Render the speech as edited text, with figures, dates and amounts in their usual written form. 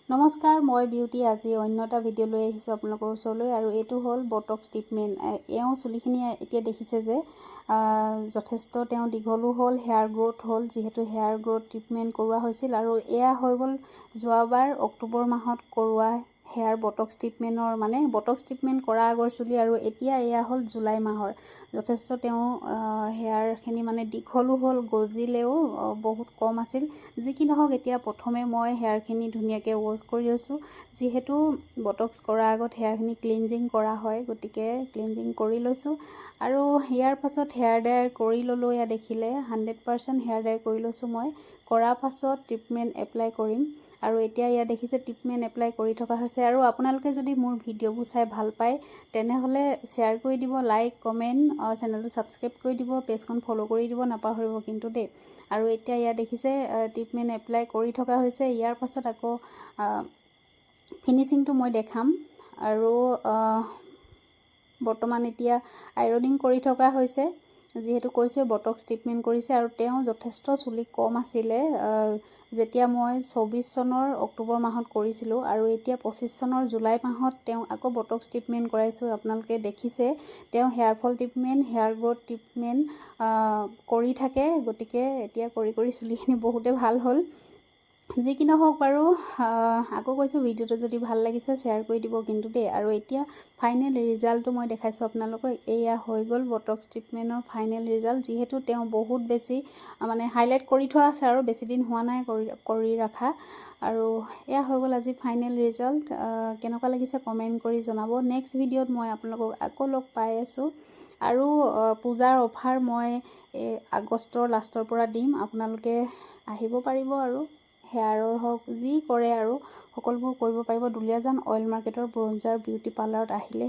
নমস্কাৰ, মই বিউটি আজি অন্য এটা ভিডিঅ' লৈ আহিছোঁ আপোনালোকৰ ওচৰলৈ আৰু এইটো হ'ল বটক্স ট্ৰিটমেণ্ট। এওঁ চুলিখিনি এতিয়া দেখিছে যে যথেষ্ট তেওঁ দীঘলো হ'ল, হেয়াৰ গ্ৰ'থ হ'ল, যিহেতু হেয়াৰ গ্ৰ'থ ট্ৰিটমেণ্ট কৰোৱা হৈছিল আৰু এয়া হৈ গ'ল যোৱাবাৰ অক্টোবৰ মাহত কৰোৱা হেয়াৰ বটক্স ট্ৰিটমেণ্টৰ বটক্স ট্ৰিটমেণ্ট কৰা আগৰ চুলি আৰু এতিয়া এয়া হ'ল জুলাই মাহৰ। যথেষ্ট তেওঁ হেয়াৰখিনি দীঘলো হ'ল, গজিলেও বহুত কম আছিল। যি কি নহওক, এতিয়া প্ৰথমে মই হেয়াৰখিনি ধুনীয়াকৈ ৱাছ কৰি লৈছোঁ। যিহেতু বটক্স কৰাৰ আগত হেয়াৰখিনি ক্লিনজিং কৰা হয়, গতিকে ক্লিনজিং কৰি লৈছোঁ আৰু ইয়াৰ পাছত হেয়াৰ ড্ৰায়াৰ কৰি ল'লোঁ। এয়া দেখিলে 100% হেয়াৰ ড্ৰায়াৰ কৰি লৈছোঁ মই। কৰাৰ পাছত ট্ৰিটমেণ্ট এপ্লাই কৰিম আৰু এতিয়া ইয়াত দেখিছে ট্ৰিটমেণ্ট এপ্লাই কৰি থকা হৈছে। আৰু আপোনালোকে যদি মোৰ ভিডিঅ'বোৰ চাই ভাল পায় তেনেহ'লে শ্বেয়াৰ কৰি দিব, লাইক কমেণ্ট, চেনেলটো ছাবস্ক্ৰাইব কৰি দিব, পেজখন ফ'ল' কৰি দিব নাপাহৰিব কিন্তু দেই। আৰু এতিয়া ইয়াত দেখিছে ট্ৰিটমেণ্ট এপ্লাই কৰি থকা হৈছে। ইয়াৰ পাছত আকৌ ফিনিচিংটো মই দেখাম আৰু বৰ্তমান এতিয়া আইৰনিং কৰি থকা হৈছে। যিহেতু কৈছোঁ বটক্স ট্ৰিটমেণ্ট কৰিছে আৰু তেওঁ যথেষ্ট চুলি কম আছিলে যেতিয়া মই 24 চনৰ অক্টোবৰ মাহত কৰিছিলোঁ আৰু এতিয়া 25 চনৰ জুলাই মাহত তেওঁ আকৌ বটক্স ট্ৰিটমেণ্ট কৰাইছোঁ। আপোনালোকে দেখিছে তেওঁ hair fall treatment, hair growth treatment কৰি থাকে, গতিকে এতিয়া কৰি চুলিখিনি বহুতে ভাল হ'ল। যি কি নহওক বাৰু, আকৌ কৈছোঁ ভিডিঅ'টো যদি ভাল লাগিছে শ্বেয়াৰ কৰি দিব কিন্তু দেই। আৰু এতিয়া ফাইনেল ৰিজাল্টটো মই দেখাইছোঁ আপোনালোকক। এয়া হৈ গ'ল বটক্স ট্ৰিটমেণ্টৰ ফাইনেল ৰিজাল্ট। যিহেতু তেওঁ বহুত বেছি হাইলাইট কৰি থোৱা আছে আৰু বেছি দিন হোৱা নাই কৰি ৰখা। আৰু এয়া হৈ গ'ল আজি ফাইনেল ৰিজাল্ট। কেনেকুৱা লাগিছে কমেণ্ট কৰি জনাব। নেক্সট ভিডিঅ'ত মই আপোনালোকক আকৌ লগ পাই আছোঁ আৰু পূজাৰ অফাৰ মই আগষ্টৰ লাষ্টৰ পৰা দিম। আপোনালোকে আহিব পাৰিব আৰু হেয়াৰৰ হওক যি কৰে আৰু সকলোবোৰ কৰিব পাৰিব। দুলীয়াজান অইল মাৰ্কেটৰ ব্ৰঞ্জাৰ বিউটি পাৰ্লাৰত আহিলে